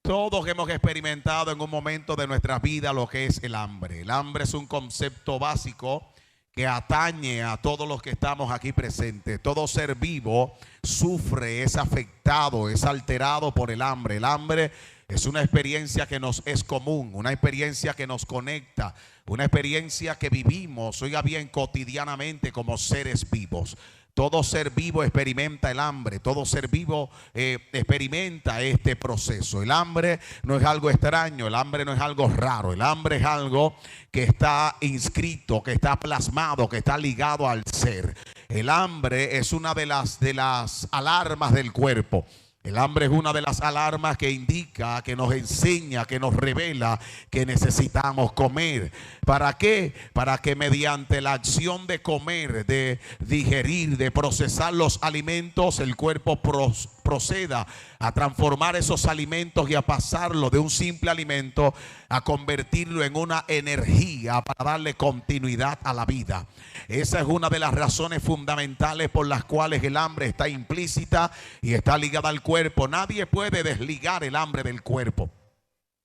Todos hemos experimentado en un momento de nuestra vida lo que es el hambre. El hambre es un concepto básico que atañe a todos los que estamos aquí presentes. Todo ser vivo sufre, es afectado, es alterado por el hambre. El hambre es una experiencia que nos es común, una experiencia que nos conecta, una experiencia que vivimos, oiga bien, cotidianamente como seres vivos. Todo ser vivo experimenta el hambre, todo ser vivo experimenta este proceso. El hambre no es algo extraño, el hambre no es algo raro, el hambre es algo que está inscrito, que está plasmado, que está ligado al ser. El hambre es una de las alarmas del cuerpo. El hambre es una de las alarmas que indica, que nos enseña, que nos revela que necesitamos comer. ¿Para qué? Para que mediante la acción de comer, de digerir, de procesar los alimentos, el cuerpo proceda a transformar esos alimentos y a pasarlo de un simple alimento a convertirlo en una energía para darle continuidad a la vida. Esa es una de las razones fundamentales por las cuales el hambre está implícita y está ligada al cuerpo. Nadie puede desligar el hambre del cuerpo.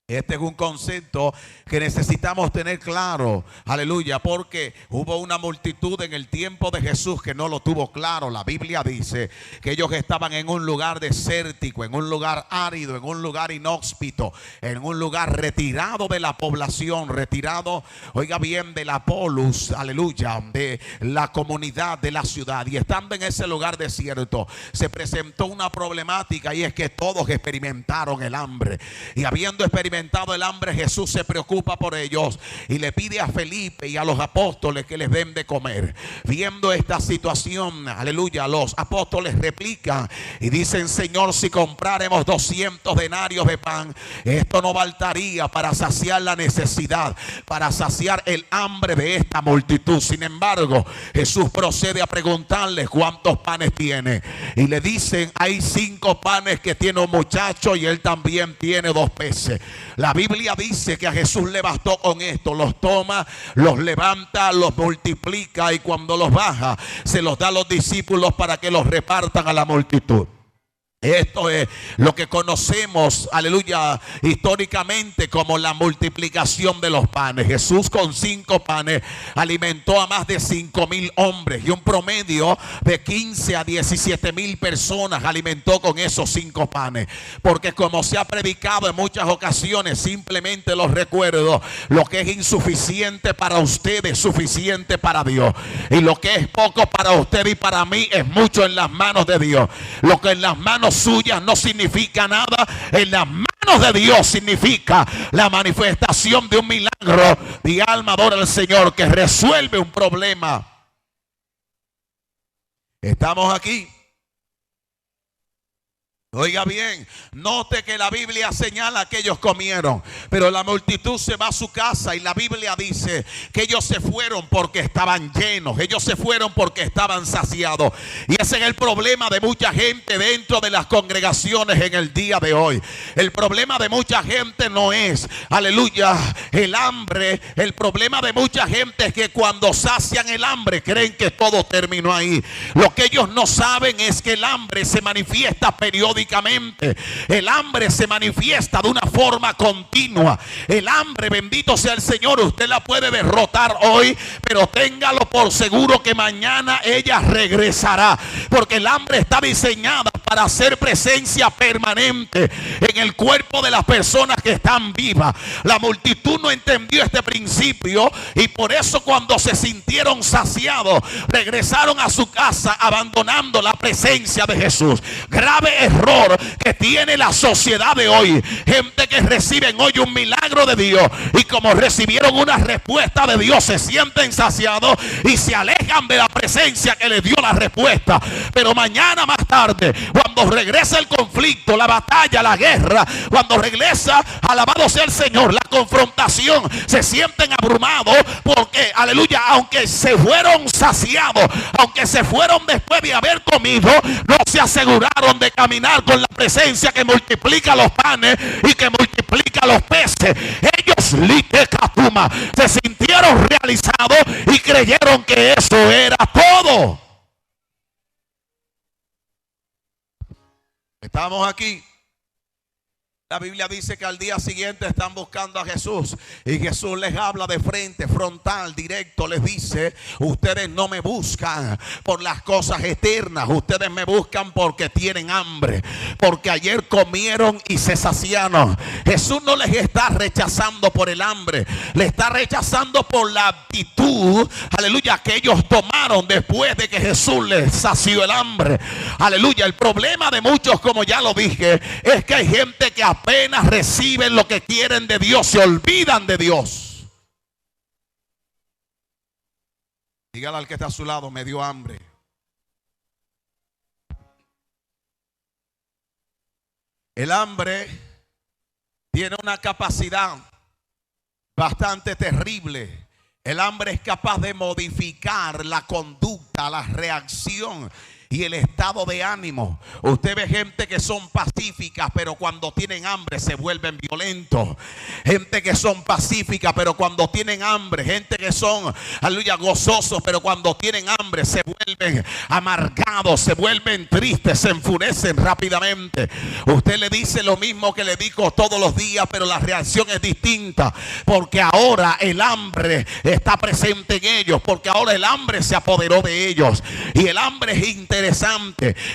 Este es un concepto que necesitamos tener claro, aleluya, porque hubo una multitud en el tiempo de Jesús que no lo tuvo claro. La Biblia dice que ellos estaban en un lugar desértico, en un lugar árido, en un lugar inhóspito, en un lugar retirado de la población, retirado, oiga bien, de la polis, aleluya, de la comunidad, de la ciudad. Y estando en ese lugar desierto, se presentó una problemática, y es que todos experimentaron el hambre. Y habiendo experimentado el hambre, Jesús se preocupa por ellos y le pide a Felipe y a los apóstoles que les den de comer. Viendo esta situación, aleluya, los apóstoles replican y dicen: Señor, si compráremos 200 denarios de pan, esto no bastaría para saciar la necesidad, para saciar el hambre de esta multitud. Sin embargo, Jesús procede a preguntarles cuántos panes tiene, y le dicen: hay 5 panes que tiene un muchacho y él también tiene 2 peces. La Biblia dice que a Jesús le bastó con esto. Los toma, los levanta, los multiplica, y cuando los baja se los da a los discípulos para que los repartan a la multitud. Esto es lo que conocemos, aleluya, históricamente como la multiplicación de los panes. Jesús con 5 panes alimentó a más de 5,000 hombres, y un promedio de 15 a 17,000 personas alimentó con esos 5 panes. Porque como se ha predicado en muchas ocasiones, simplemente los recuerdo, lo que es insuficiente para usted es suficiente para Dios, y lo que es poco para usted y para mí es mucho en las manos de Dios. Lo que en las manos suyas no significa nada, en las manos de Dios significa la manifestación de un milagro. Mi alma adora al Señor, que resuelve un problema. Estamos aquí. Oiga bien, note que la Biblia señala que ellos comieron, pero la multitud se va a su casa, y la Biblia dice que ellos se fueron porque estaban llenos, ellos se fueron porque estaban saciados. Y ese es el problema de mucha gente dentro de las congregaciones en el día de hoy. El problema de mucha gente no es, aleluya, el hambre. El problema de mucha gente es que cuando sacian el hambre creen que todo terminó ahí. Lo que ellos no saben es que el hambre se manifiesta periódicamente. El hambre se manifiesta de una forma continua. El hambre, bendito sea el Señor, usted la puede derrotar hoy, pero téngalo por seguro que mañana ella regresará, porque el hambre está diseñada para hacer presencia permanente en el cuerpo de las personas que están vivas. La multitud no entendió este principio, y por eso cuando se sintieron saciados regresaron a su casa abandonando la presencia de Jesús. Grave error que tiene la sociedad de hoy. Gente que reciben hoy un milagro de Dios, y como recibieron una respuesta de Dios se sienten saciados y se alejan de la presencia que les dio la respuesta. Pero mañana más tarde, cuando regresa el conflicto, la batalla, la guerra, cuando regresa, alabado sea el Señor, la confrontación, se sienten abrumados porque, aleluya, aunque se fueron saciados, aunque se fueron después de haber comido, no se aseguraron de caminar con la presencia que multiplica los panes y que multiplica los peces. Ellos se sintieron realizados y creyeron que eso era todo. Estamos aquí. La Biblia dice que al día siguiente están buscando a Jesús y Jesús les habla de frente, frontal, directo. Les dice: ustedes no me buscan por las cosas eternas, ustedes me buscan porque tienen hambre, porque ayer comieron y se saciaron. Jesús no les está rechazando por el hambre, le está rechazando por la actitud, aleluya, que ellos tomaron después de que Jesús les sació el hambre. Aleluya. El problema de muchos, como ya lo dije, es que hay gente que apenas reciben lo que quieren de Dios, se olvidan de Dios. Dígale al que está a su lado: me dio hambre. El hambre tiene una capacidad bastante terrible. El hambre es capaz de modificar la conducta, la reacción y el estado de ánimo. Usted ve gente que son pacíficas, pero cuando tienen hambre se vuelven violentos. Gente que son pacíficas, pero cuando tienen hambre. Gente que son, aleluya, gozosos, pero cuando tienen hambre se vuelven amargados, se vuelven tristes, se enfurecen rápidamente. Usted le dice lo mismo que le digo todos los días, pero la reacción es distinta, porque ahora el hambre está presente en ellos, porque ahora el hambre se apoderó de ellos. Y el hambre es interesante.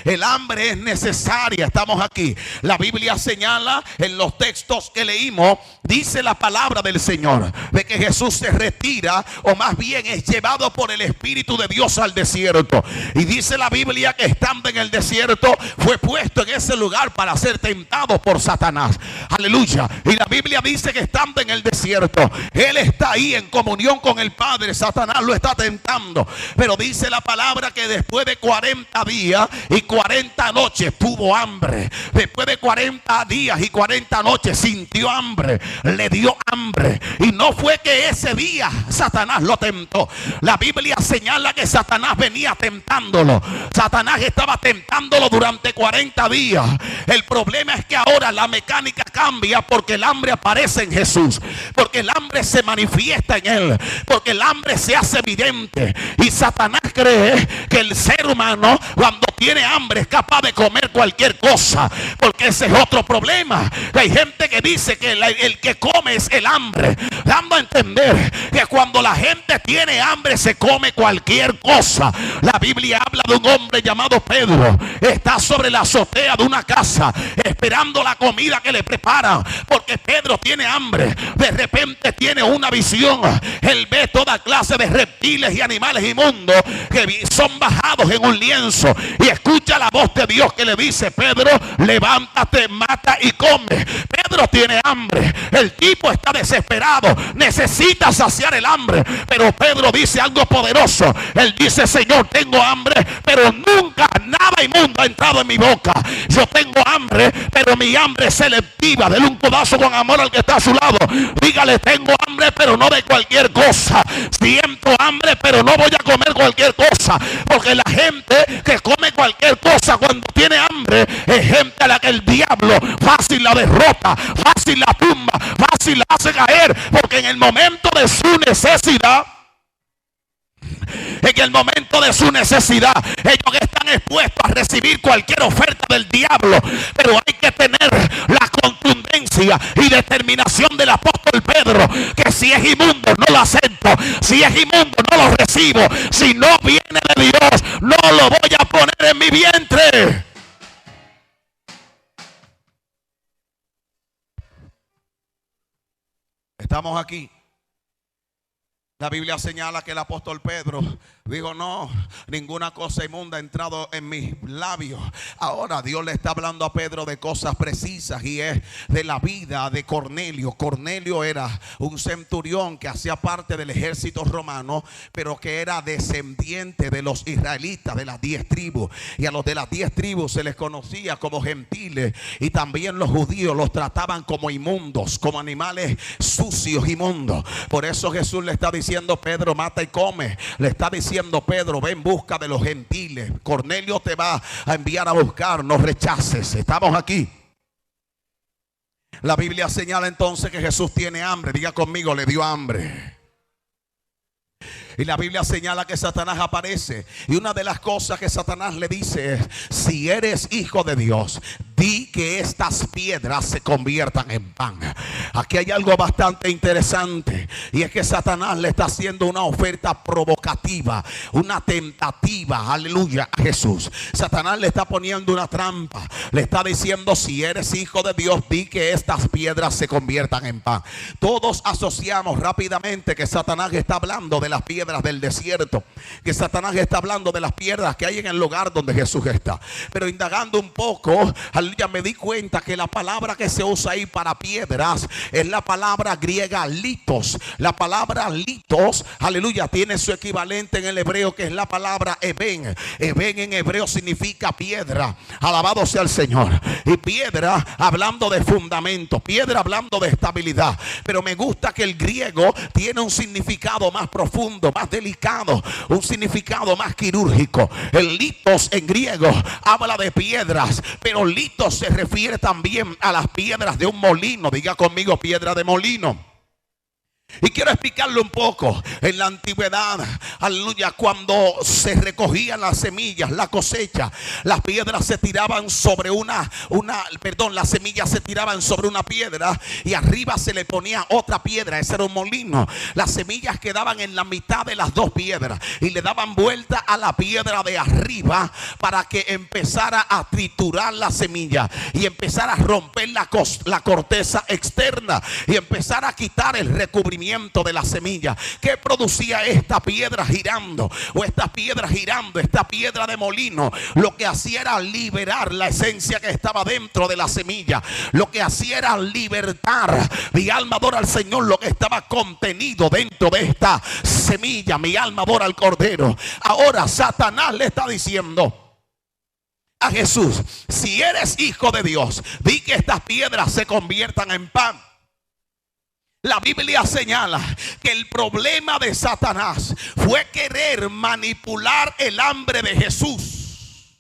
El hambre es necesaria. Estamos aquí. La Biblia señala en los textos que leímos, dice la palabra del Señor, de que Jesús se retira, o más bien es llevado por el Espíritu de Dios al desierto. Y dice la Biblia que estando en el desierto fue puesto en ese lugar para ser tentado por Satanás. Aleluya. Y la Biblia dice que estando en el desierto, Él está ahí en comunión con el Padre. Satanás lo está tentando, pero dice la palabra que después de 40 días y 40 noches tuvo hambre. Después de 40 días y 40 noches sintió hambre, le dio hambre. Y no fue que ese día Satanás lo tentó. La Biblia señala que Satanás venía tentándolo. Satanás estaba tentándolo durante 40 días. El problema es que ahora la mecánica cambia, porque el hambre aparece en Jesús, porque el hambre se manifiesta en Él, porque el hambre se hace evidente. Y Satanás cree que el ser humano, cuando tiene hambre, es capaz de comer cualquier cosa, porque ese es otro problema. Hay gente que dice que el que come es el hambre, dando a entender que cuando la gente tiene hambre se come cualquier cosa. La Biblia habla de un hombre llamado Pedro. Está sobre la azotea de una casa esperando la comida que le preparan, porque Pedro tiene hambre. De repente tiene una visión. Él ve toda clase de reptiles y animales inmundos que son bajados en un lienzo, y escucha la voz de Dios que le dice: Pedro, levántate, mata y come. Pedro tiene hambre. El tipo está desesperado, necesita saciar el hambre, pero Pedro dice algo poderoso. Él dice: Señor, tengo hambre, pero nunca nada inmundo ha entrado en mi boca. Yo tengo hambre, pero mi hambre es selectiva. Dele un codazo con amor al que está a su lado. Dígale: tengo hambre, pero no de cualquier cosa. Siento hambre, pero no voy a comer cualquier cosa, porque la gente que come cualquier cosa cuando tiene hambre es gente a la que el diablo fácil la derrota, fácil la tumba, fácil la hace caer, porque en el momento de su necesidad, ellos están expuestos a recibir cualquier oferta del diablo. Pero hay que tener la contundencia y determinación del apóstol Pedro, que si es inmundo no lo acepto, si es inmundo no lo recibo, si no viene de Dios no lo voy a poner en mi vientre. Estamos aquí. La Biblia señala que el apóstol Pedro dijo: no, ninguna cosa inmunda ha entrado en mis labios. Ahora Dios le está hablando a Pedro de cosas precisas, y es de la vida de Cornelio. Cornelio era un centurión que hacía parte del ejército romano, pero que era descendiente de los israelitas, de las 10 tribus. Y a los de las 10 tribus se les conocía como gentiles, y también los judíos los trataban como inmundos, como animales sucios, inmundos. Por eso Jesús le está diciendo: Pedro, mata y come. Le está diciendo: Pedro, ve en busca de los gentiles. Cornelio te va a enviar a buscar, no rechaces. Estamos aquí. La Biblia señala entonces que Jesús tiene hambre. Diga conmigo: le dio hambre. Y la Biblia señala que Satanás aparece, y una de las cosas que Satanás le dice es: si eres hijo de Dios, di que estas piedras se conviertan en pan. Aquí hay algo bastante interesante, y es que Satanás le está haciendo una oferta provocativa, una tentativa, aleluya, a Jesús. Satanás le está poniendo una trampa, le está diciendo: si eres hijo de Dios, di que estas piedras se conviertan en pan. Todos asociamos rápidamente que Satanás está hablando de las piedras del desierto, que Satanás está hablando de las piedras que hay en el lugar donde Jesús está. Pero indagando un poco, aleluya, me di cuenta que la palabra que se usa ahí para piedras es la palabra griega litos. La palabra litos, aleluya, tiene su equivalente en el hebreo, que es la palabra eben. Eben en hebreo significa piedra. Alabado sea el Señor. Y piedra hablando de fundamento, piedra hablando de estabilidad. Pero me gusta que el griego tiene un significado más profundo, más delicado, un significado más quirúrgico. El litos en griego habla de piedras, pero litos se refiere también a las piedras de un molino. Diga conmigo: piedra de molino. Y quiero explicarlo un poco. En la antigüedad, aleluya, cuando se recogían las semillas, la cosecha, las piedras se tiraban sobre las semillas se tiraban sobre una piedra y arriba se le ponía otra piedra. Ese era un molino. Las semillas quedaban en la mitad de las dos piedras y le daban vuelta a la piedra de arriba para que empezara a triturar la semilla y empezara a romper la corteza externa y empezara a quitar el recubrimiento de la semilla. ¿Qué producía esta piedra girando? O esta piedra girando, esta piedra de molino, lo que hacía era liberar la esencia que estaba dentro de la semilla. Lo que hacía era libertar, mi alma adora al Señor, lo que estaba contenido dentro de esta semilla. Mi alma adora al Cordero. Ahora Satanás le está diciendo a Jesús: si eres hijo de Dios, di que estas piedras se conviertan en pan. La Biblia señala que el problema de Satanás fue querer manipular el hambre de Jesús.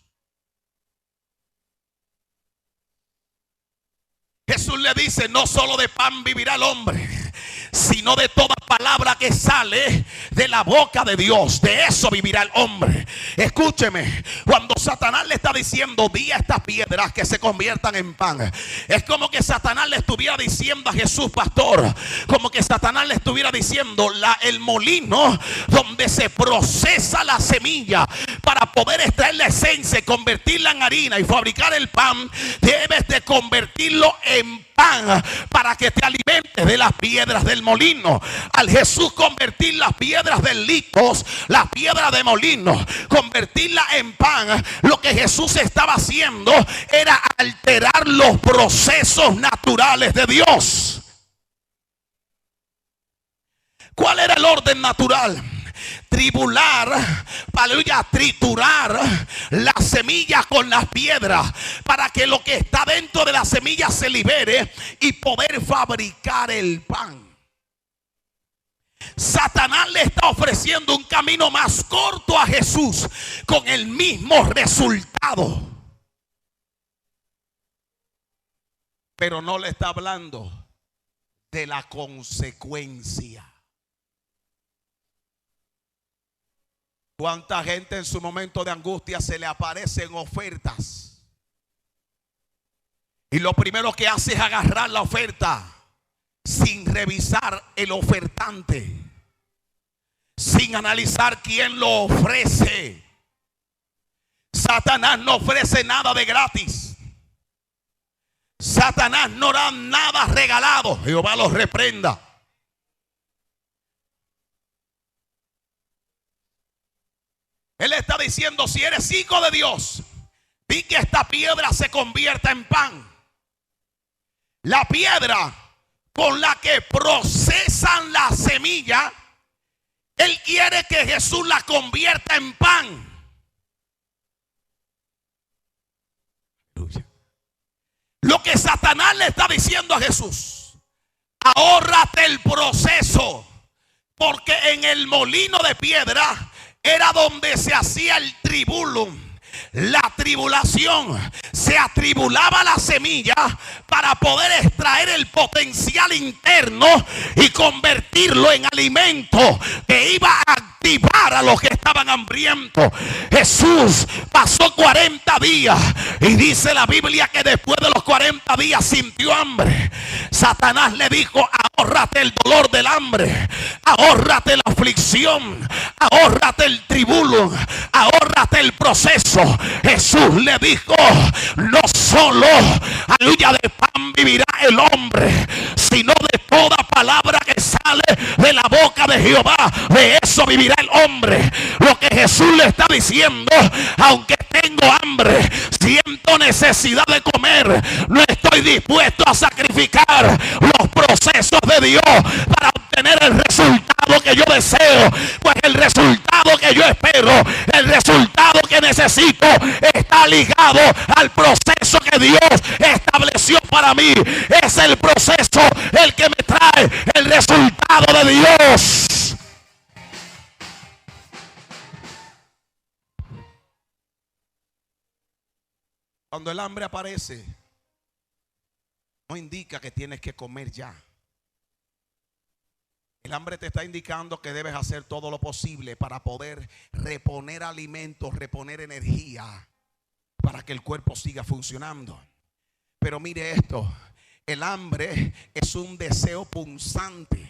Jesús le dice: no solo de pan vivirá el hombre, sino de toda palabra que sale de la boca de Dios. De eso vivirá el hombre. Escúcheme, cuando Satanás le está diciendo: di a estas piedras que se conviertan en pan, es como que Satanás le estuviera diciendo a Jesús: pastor, como que Satanás le estuviera diciendo: el molino donde se procesa la semilla para poder extraer la esencia y convertirla en harina y fabricar el pan, debes de convertirlo en pan para que te alimentes de las piedras del molino. Al Jesús convertir las piedras del litos, las piedras de molino, convertirla en pan, lo que Jesús estaba haciendo era alterar los procesos naturales de Dios. ¿Cuál era el orden natural? Triturar las semillas con las piedras para que lo que está dentro de la semilla se libere y poder fabricar el pan. Satanás le está ofreciendo un camino más corto a Jesús con el mismo resultado, pero no le está hablando de la consecuencia. ¿Cuánta gente en su momento de angustia se le aparecen ofertas y lo primero que hace es agarrar la oferta sin revisar el ofertante, sin analizar quién lo ofrece? Satanás no ofrece nada de gratis. Satanás no da nada regalado. Jehová los reprenda. Él está diciendo: si eres hijo de Dios, di que esta piedra se convierta en pan. La piedra con la que procesan la semilla, Él quiere que Jesús la convierta en pan. Lo que Satanás le está diciendo a Jesús: ahórrate el proceso, porque en el molino de piedra era donde se hacía el tribulum, La tribulación, se atribulaba la semilla para poder extraer el potencial interno y convertirlo en alimento que iba a activar a los que estaban hambrientos. Jesús pasó 40 días y dice la Biblia que después de los 40 días sintió hambre. Satanás le dijo: ahórrate el dolor del hambre, ahórrate la aflicción, ahórrate el tribulo, ahórrate el proceso. Jesús le dijo: no solo, aleluya, de pan vivirá el hombre, sino de toda palabra que sale de la boca de Jehová. De eso vivirá el hombre. Lo que Jesús le está diciendo: aunque tengo hambre, siento necesidad de comer, no estoy dispuesto a sacrificar los procesos de Dios para obtener el resultado que yo deseo, pues el resultado que yo espero, el resultado que necesito, está ligado al proceso que Dios estableció para mí. Es el proceso el que me trae el resultado de Dios. Cuando el hambre aparece, no indica que tienes que comer ya. El hambre te está indicando que debes hacer todo lo posible para poder reponer alimentos, reponer energía, para que el cuerpo siga funcionando. Pero mire esto: el hambre es un deseo punzante.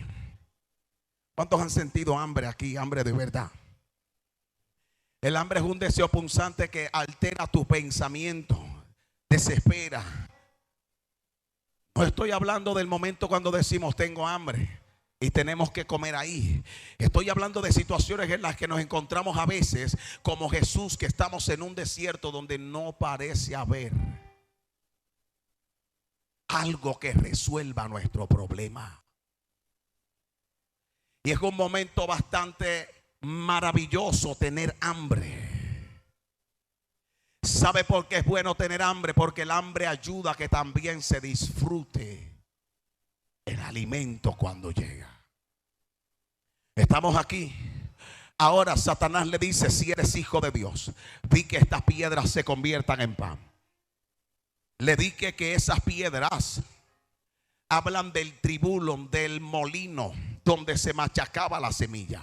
¿Cuántos han sentido hambre aquí? Hambre de verdad. El hambre es un deseo punzante que altera tu pensamiento, desespera. No estoy hablando del momento cuando decimos tengo hambre y tenemos que comer ahí. Estoy hablando de situaciones en las que nos encontramos a veces como Jesús, que estamos en un desierto donde no parece haber algo que resuelva nuestro problema. Y es un momento bastante maravilloso tener hambre. ¿Sabe por qué es bueno tener hambre? Porque el hambre ayuda a que también se disfrute el alimento cuando llega. Estamos aquí. Ahora Satanás le dice: si eres hijo de Dios, di que estas piedras se conviertan en pan. Le dije que esas piedras hablan del tribulum, del molino donde se machacaba la semilla.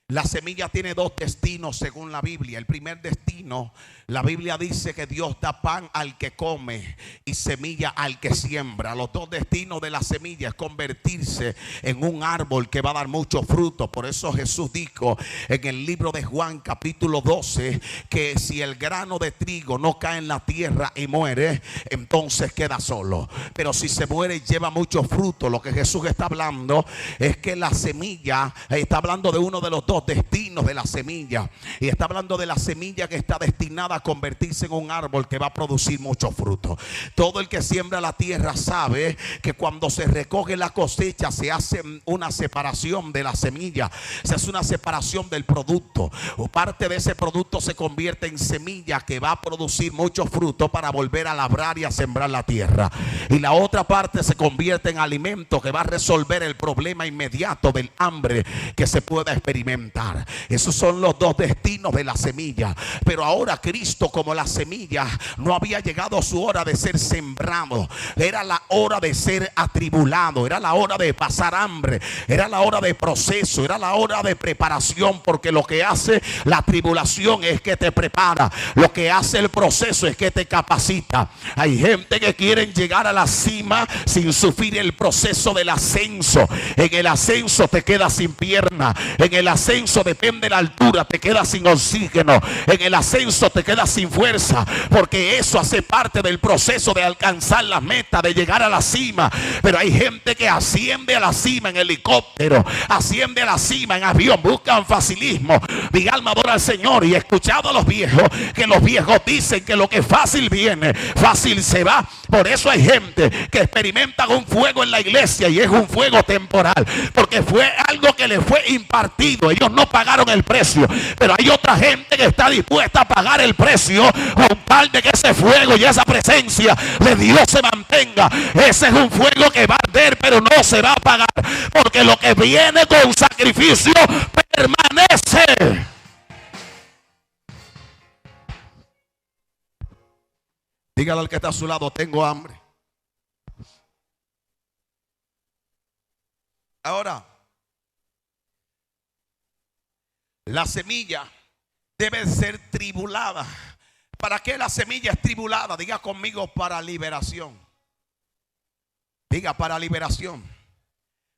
La semilla tiene dos destinos según la Biblia. El primer destino, la Biblia dice que Dios da pan al que come y semilla al que siembra. Los dos destinos de la semilla es convertirse en un árbol que va a dar mucho fruto. Por eso Jesús dijo en el libro de Juan capítulo 12 que si el grano de trigo no cae en la tierra y muere, entonces queda solo. Pero si se muere y lleva mucho fruto. Lo que Jesús está hablando es que la semilla, está hablando de uno de los dos destinos de la semilla, y está hablando de la semilla que está destinada a convertirse en un árbol que va a producir mucho fruto. Todo el que siembra la tierra sabe que cuando se recoge la cosecha se hace una separación de la semilla, se hace una separación del producto, o parte de ese producto se convierte en semilla que va a producir mucho fruto para volver a labrar y a sembrar la tierra, y la otra parte se convierte en alimento que va a resolver el problema inmediato del hambre que se pueda experimentar. Esos son los dos destinos de la semilla. Pero ahora Cristo, como la semilla no había llegado a su hora de ser sembrado, era la hora de ser atribulado, era la hora de pasar hambre, era la hora de proceso, era la hora de preparación, porque lo que hace la tribulación es que te prepara, lo que hace el proceso es que te capacita. Hay gente que quieren llegar a la cima sin sufrir el proceso del ascenso. En el ascenso te quedas sin pierna, en el ascenso depende de la altura, te quedas sin oxígeno, en el ascenso te quedas sin fuerza, porque eso hace parte del proceso de alcanzar las metas, de llegar a la cima. Pero hay gente que asciende a la cima en helicóptero, asciende a la cima en avión, buscan facilismo. Mi alma adora al Señor, y he escuchado a los viejos que los viejos dicen que lo que fácil viene, fácil se va. Por eso hay gente que experimenta un fuego en la iglesia y es un fuego temporal, porque fue algo que le fue impartido. Ellos no pagaron el precio, pero hay otra gente que está dispuesta a pagar el precio con tal de que ese fuego y esa presencia de Dios se mantenga. Ese es un fuego que va a arder, pero no se va a apagar, porque lo que viene con sacrificio permanece. Dígale al que está a su lado, tengo hambre. Ahora, la semilla debe ser tribulada. ¿Para qué la semilla es tribulada? Diga conmigo, para liberación. Diga, para liberación.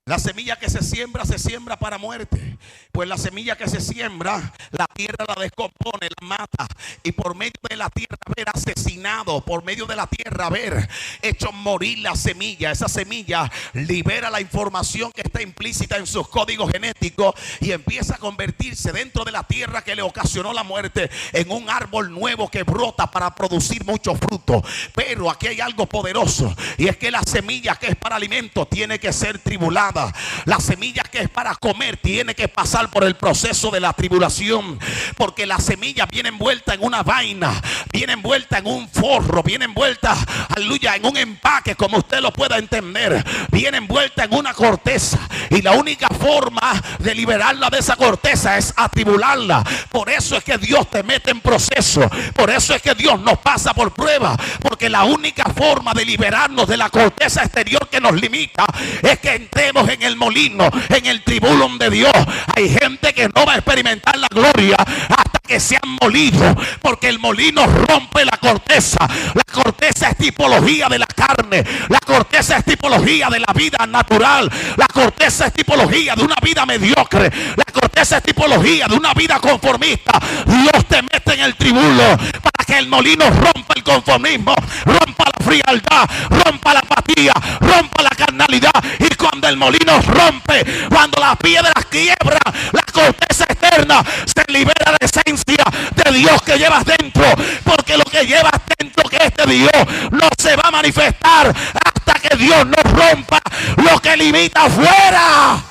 La semilla que se siembra para muerte. Pues la semilla que se siembra, la tierra la descompone, la mata. Y por medio de la tierra haber asesinado, por medio de la tierra haber hecho morir la semilla. Esa semilla libera la información que está implícita en sus códigos genéticos y empieza a convertirse dentro de la tierra que le ocasionó la muerte en un árbol nuevo que brota para producir mucho fruto. Pero aquí hay algo poderoso, y es que la semilla que es para alimento tiene que ser tribulada. La semilla que es para comer tiene que pasar por el proceso de la tribulación, porque la semilla viene envuelta en una vaina, viene envuelta en un forro, viene envuelta, aleluya, en un empaque, como usted lo pueda entender, viene envuelta en una corteza, y la única forma de liberarla de esa corteza es atribularla. Por eso es que Dios te mete en proceso, por eso es que Dios nos pasa por prueba, porque la única forma de liberarnos de la corteza exterior que nos limita es que entremos en el molino, en el tribulum de Dios. Hay gente que no va a experimentar la gloria hasta que se han molido, porque el molino rompe la corteza. La corteza es tipología de la carne, la corteza es tipología de la vida natural, la corteza es tipología de una vida mediocre, la corteza es tipología de una vida conformista. Dios te mete en el tribulo para que el molino rompa el conformismo, rompa la frialdad, rompa la apatía, rompa la carnalidad. Y cuando el molino rompe, cuando las piedras quiebran la corteza externa, se libera la esencia de Dios que llevas dentro, porque lo que llevas dentro, que es de Dios, no se va a manifestar hasta que Dios no rompa lo que limita afuera.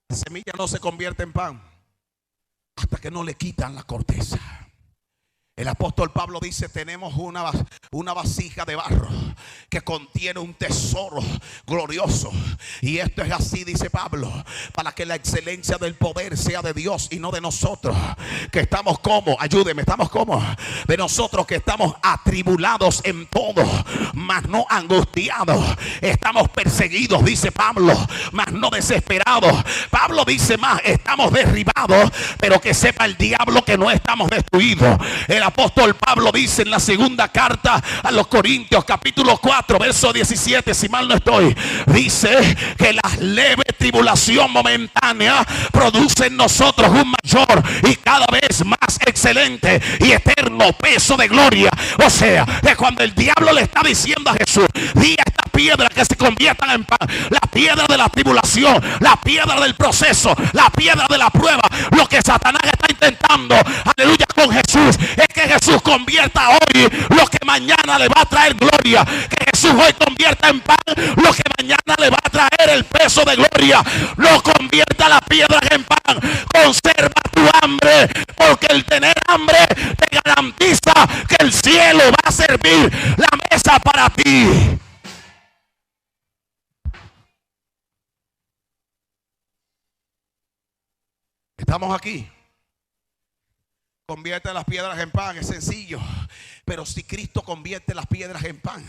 La semilla no se convierte en pan hasta que no le quitan la corteza. El apóstol Pablo dice: tenemos una vasija de barro que contiene un tesoro glorioso. Y esto es así, dice Pablo, para que la excelencia del poder sea de Dios y no de nosotros, que estamos como, ayúdeme, estamos como de nosotros que estamos atribulados en todo, mas no angustiados. Estamos perseguidos, dice Pablo, mas no desesperados. Pablo dice más: estamos derribados, pero que sepa el diablo que no estamos destruidos. El apóstol Pablo dice en la segunda carta a los Corintios, capítulo 4, verso 17, si mal no estoy, dice que la leve tribulación momentánea produce en nosotros un mayor y cada vez más excelente y eterno peso de gloria. O sea, que cuando el diablo le está diciendo a Jesús: di a estas piedras que se conviertan en pan, la piedra de la tribulación, la piedra del proceso, la piedra de la prueba, lo que Satanás está intentando, aleluya, con Jesús, es que Jesús convierta hoy lo que mañana le va a traer gloria. Que Jesús hoy convierta en pan lo que mañana le va a traer el peso de gloria. No convierta las piedras en pan. Conserva tu hambre, porque el tener hambre te garantiza que el cielo va a servir la mesa para ti. Estamos aquí. Convierte las piedras en pan, es sencillo. Pero si Cristo convierte las piedras en pan,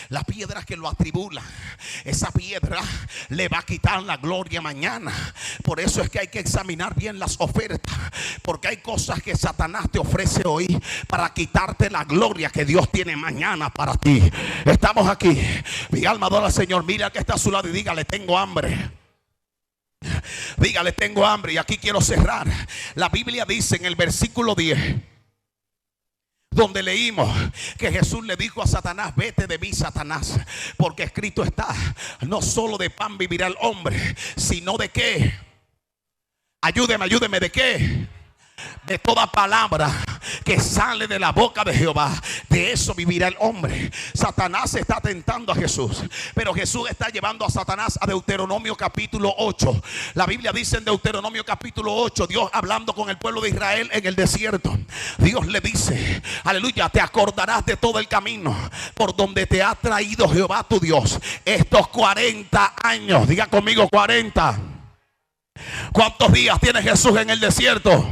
las piedras que lo atribulan, esa piedra le va a quitar la gloria mañana. Por eso es que hay que examinar bien las ofertas, porque hay cosas que Satanás te ofrece hoy para quitarte la gloria que Dios tiene mañana para ti. Estamos aquí. Mi alma adora al Señor. Mira que está a su lado y dígale: tengo hambre. Dígale: tengo hambre. Y aquí quiero cerrar. La Biblia dice en el versículo 10, donde leímos que Jesús le dijo a Satanás: vete de mí, Satanás, porque escrito está, no solo de pan vivirá el hombre, sino de qué. Ayúdeme, ¿de qué? De toda palabra que sale de la boca de Jehová, de eso vivirá el hombre. Satanás está tentando a Jesús, pero Jesús está llevando a Satanás a Deuteronomio capítulo 8. La Biblia dice en Deuteronomio capítulo 8, Dios hablando con el pueblo de Israel en el desierto, Dios le dice, aleluya: te acordarás de todo el camino por donde te ha traído Jehová tu Dios estos 40 años. Diga conmigo: 40. ¿Cuántos días tiene Jesús en el desierto?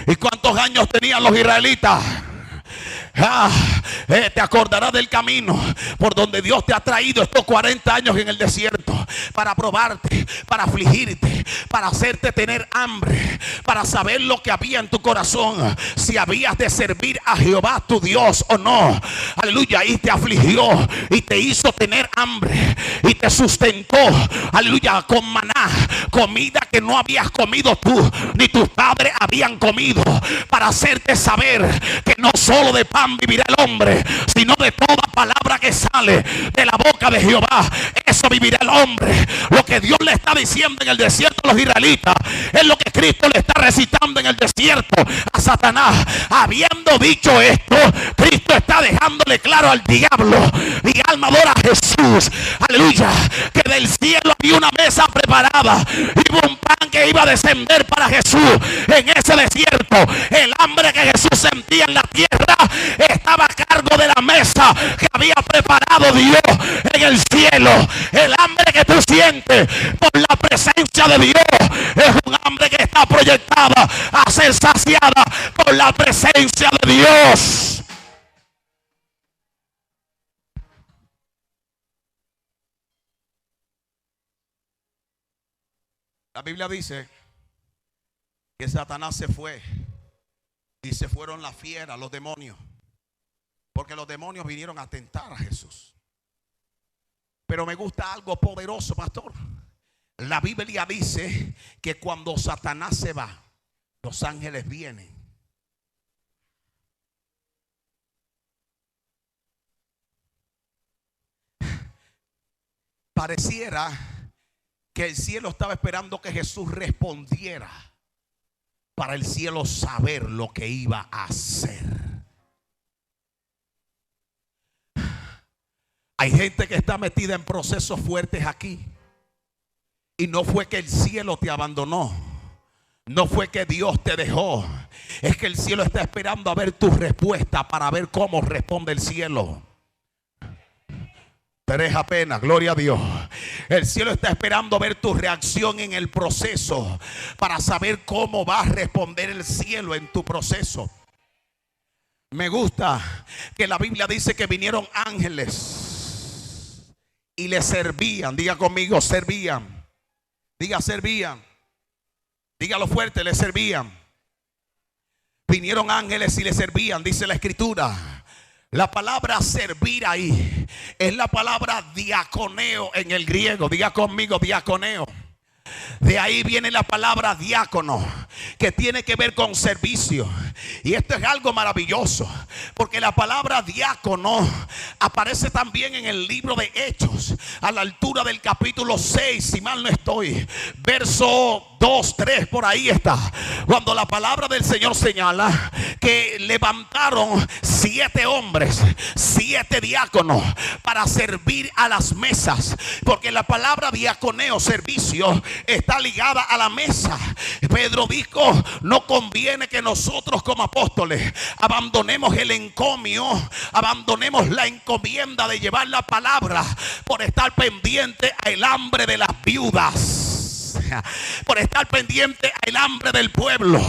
¿Y cuántos años tenían los israelitas? Te acordarás del camino por donde Dios te ha traído estos 40 años en el desierto, para probarte, para afligirte, para hacerte tener hambre, para saber lo que había en tu corazón, si habías de servir a Jehová tu Dios o no. Aleluya. Y te afligió y te hizo tener hambre y te sustentó, aleluya, con maná, comida que no habías comido tú ni tus padres habían comido, para hacerte saber que no solo de pan vivirá el hombre, sino de toda palabra que sale de la boca de Jehová. Eso vivirá el hombre. Lo que Dios le está diciendo en el desierto a los israelitas es lo que Cristo le está recitando en el desierto a Satanás. Habiendo dicho esto, Cristo está dejándole claro al diablo: mi alma adora a Jesús, aleluya, que del cielo había una mesa preparada y hubo un pan que iba a descender para Jesús en ese desierto. El hambre que Jesús sentía en la tierra estaba a cargo de la mesa que había preparado Dios en el cielo. El hambre que tú sientes por la presencia de Dios es un hambre que está proyectada a ser saciada por la presencia de Dios. La Biblia dice que Satanás se fue y se fueron las fieras, los demonios, porque los demonios vinieron a tentar a Jesús. Pero me gusta algo poderoso, pastor. La Biblia dice que cuando Satanás se va, los ángeles vienen. Pareciera que el cielo estaba esperando que Jesús respondiera para el cielo saber lo que iba a hacer. Hay gente que está metida en procesos fuertes aquí. Y no fue que el cielo te abandonó. No fue que Dios te dejó. Es que el cielo está esperando a ver tu respuesta para ver cómo responde el cielo. Tres apenas, gloria a Dios. El cielo está esperando ver tu reacción en el proceso para saber cómo va a responder el cielo en tu proceso. Me gusta que la Biblia dice que vinieron ángeles y le servían. Diga conmigo, servían. Diga, servían. Dígalo fuerte, le servían. Vinieron ángeles y le servían, dice la escritura. La palabra servir ahí es la palabra diaconeo en el griego. Diga conmigo, diaconeo. De ahí viene la palabra diácono, que tiene que ver con servicio. Y esto es algo maravilloso, porque la palabra diácono aparece también en el libro de Hechos, a la altura del capítulo 6, si mal no estoy, verso 2, 3, por ahí está. Cuando la palabra del Señor señala que levantaron 7 hombres, 7 diáconos para servir a las mesas, porque la palabra diaconeo, servicio, está ligada a la mesa. Pedro dijo: no conviene que nosotros como apóstoles abandonemos el encomio, abandonemos la encomienda de llevar la palabra por estar pendiente al hambre de las viudas, por estar pendiente al hambre del pueblo,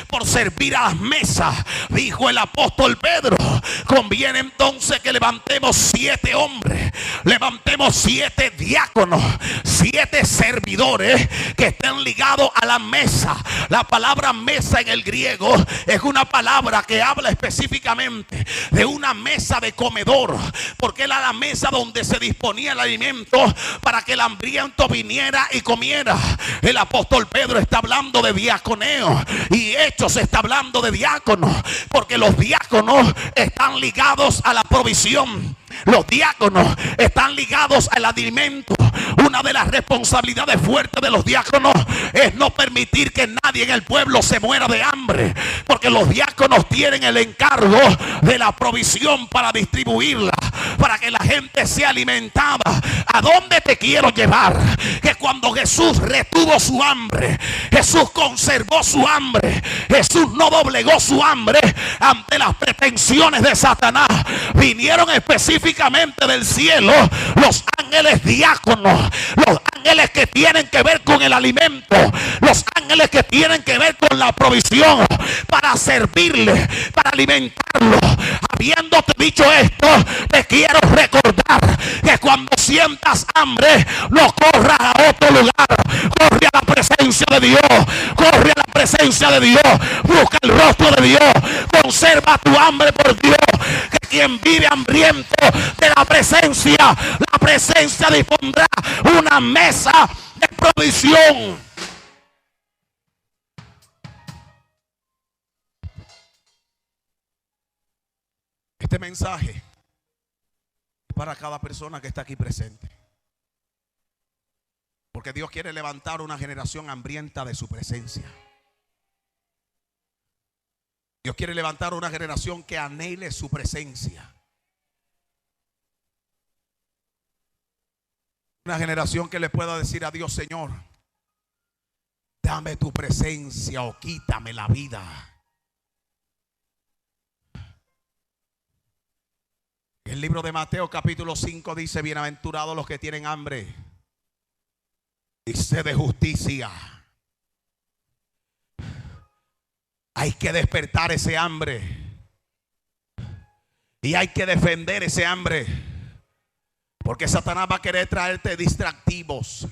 por servir a las mesas. Dijo el apóstol Pedro: conviene entonces que levantemos 7 hombres, levantemos 7 diáconos, 7 servidores que estén ligados a la mesa. La palabra mesa en el griego es una palabra que habla específicamente de una mesa de comedor, porque era la mesa donde se disponía el alimento para que el hambriento viniera y comiera. El apóstol Pedro está hablando de diaconeo, y Hechos está hablando de diáconos, porque los diáconos están ligados a la provisión. Los diáconos están ligados al alimento. Una de las responsabilidades fuertes de los diáconos es no permitir que nadie en el pueblo se muera de hambre, porque los diáconos tienen el encargo de la provisión para distribuirla, para que la gente sea alimentada. ¿A dónde te quiero llevar? Que cuando Jesús retuvo su hambre, Jesús conservó su hambre, Jesús no doblegó su hambre ante las pretensiones de Satanás. Vinieron específicamente del cielo los ángeles diáconos, los ángeles que tienen que ver con el alimento, los ángeles que tienen que ver con la provisión para servirle, para alimentarlo. Habiéndote dicho esto, te quiero recordar que cuando sientas hambre, no corras a otro lugar, corre a la presencia de Dios, corre a la presencia de Dios, busca el rostro de Dios, conserva tu hambre por Dios, que quien vive hambriento de la presencia dispondrá una mesa de provisión. Este mensaje es para cada persona que está aquí presente, porque Dios quiere levantar una generación hambrienta de su presencia. Dios quiere levantar una generación que anhele su presencia. Una generación que le pueda decir a Dios: Señor, dame tu presencia o quítame la vida. El libro de Mateo capítulo 5 dice: bienaventurados los que tienen hambre y sed de justicia. Hay que despertar ese hambre y hay que defender ese hambre, porque Satanás va a querer traerte distractivos.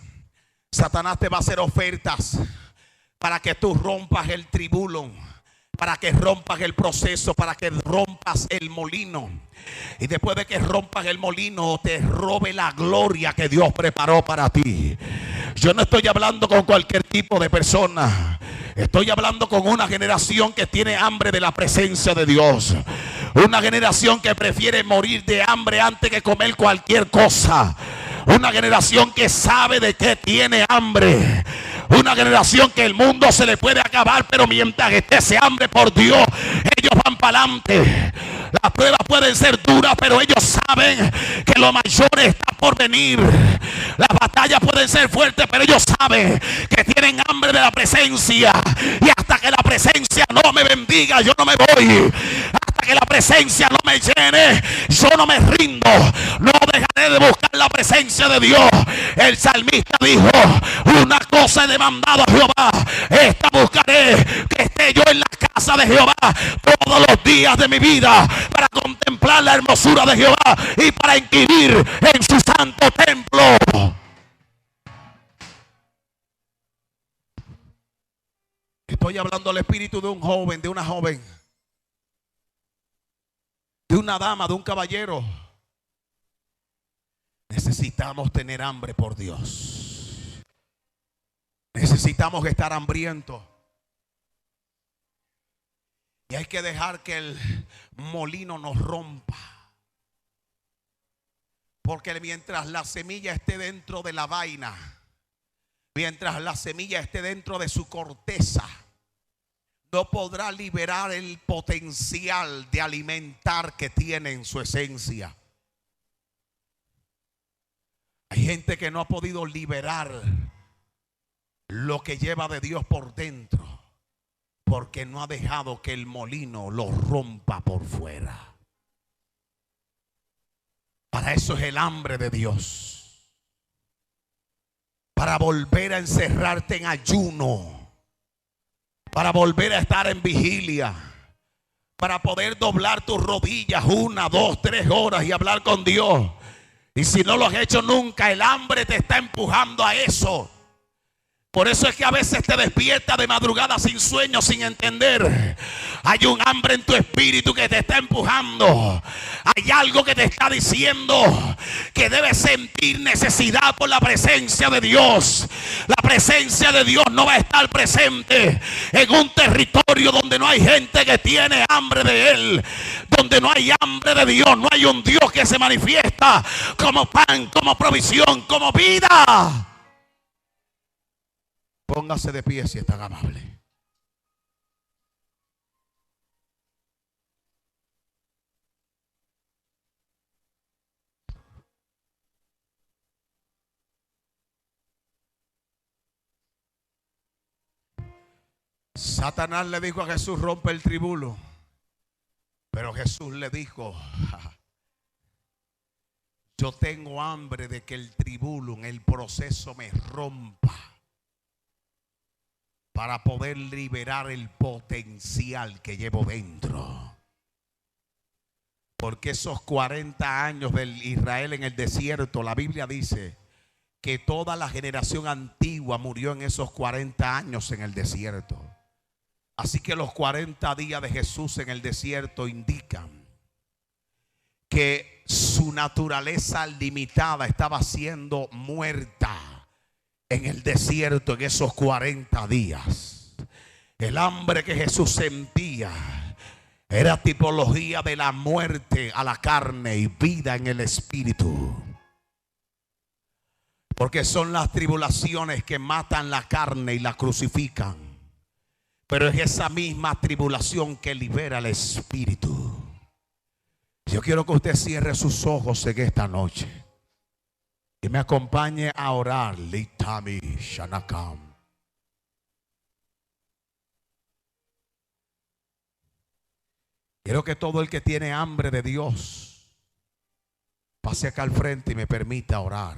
Satanás te va a hacer ofertas para que tú rompas el tribulo, para que rompas el proceso, para que rompas el molino. Y después de que rompas el molino, te robe la gloria que Dios preparó para ti. Yo no estoy hablando con cualquier tipo de persona. Estoy hablando con una generación que tiene hambre de la presencia de Dios. Una generación que prefiere morir de hambre antes que comer cualquier cosa. Una generación que sabe de qué tiene hambre. Una generación que el mundo se le puede acabar, pero mientras esté ese hambre por Dios, ellos van para adelante. Las pruebas pueden ser duras, pero ellos saben que lo mayor está por venir. Las batallas pueden ser fuertes, pero ellos saben que tienen hambre de la presencia. Y hasta que la presencia no me bendiga, yo no me voy. Hasta que la presencia no me llene, yo no me rindo. No dejaré de buscar la presencia de Dios. El salmista dijo: una cosa he demandado a Jehová, esta buscaré, que esté yo en la casa de Jehová todos los días de mi vida, para contemplar la hermosura de Jehová y para inquirir en su santo templo. Estoy hablando al espíritu de un joven, de una joven, de una dama, de un caballero. Necesitamos tener hambre por Dios. Necesitamos estar hambrientos. Y hay que dejar que el molino nos rompa. Porque mientras la semilla esté dentro de la vaina, mientras la semilla esté dentro de su corteza, no podrá liberar el potencial de alimentar que tiene en su esencia. Hay gente que no ha podido liberar lo que lleva de Dios por dentro, porque no ha dejado que el molino lo rompa por fuera. Para eso es el hambre de Dios. Para volver a encerrarte en ayuno. Para volver a estar en vigilia. Para poder doblar tus rodillas 1, 2, 3 horas y hablar con Dios. Y si no lo has hecho nunca, el hambre te está empujando a eso. Por eso es que a veces te despiertas de madrugada sin sueño, sin entender. Hay un hambre en tu espíritu que te está empujando. Hay algo que te está diciendo que debes sentir necesidad por la presencia de Dios. La presencia de Dios no va a estar presente en un territorio donde no hay gente que tiene hambre de Él. Donde no hay hambre de Dios, no hay un Dios que se manifiesta como pan, como provisión, como vida. Póngase de pie si es tan amable. Satanás le dijo a Jesús: rompe el tribulo. Pero Jesús le dijo: Yo tengo hambre de que el tribulum, el proceso me rompa para poder liberar el potencial que llevo dentro. Porque esos 40 años del Israel en el desierto, la Biblia dice que toda la generación antigua murió en esos 40 años en el desierto. Así que los 40 días de Jesús en el desierto indican que su naturaleza limitada estaba siendo muerta en el desierto en esos 40 días. El hambre que Jesús sentía era tipología de la muerte a la carne y vida en el espíritu. Porque son las tribulaciones que matan la carne y la crucifican. Pero es esa misma tribulación que libera el espíritu. Yo quiero que usted cierre sus ojos en esta noche y me acompañe a orar. Litami Shanakam. Quiero que todo el que tiene hambre de Dios pase acá al frente y me permita orar.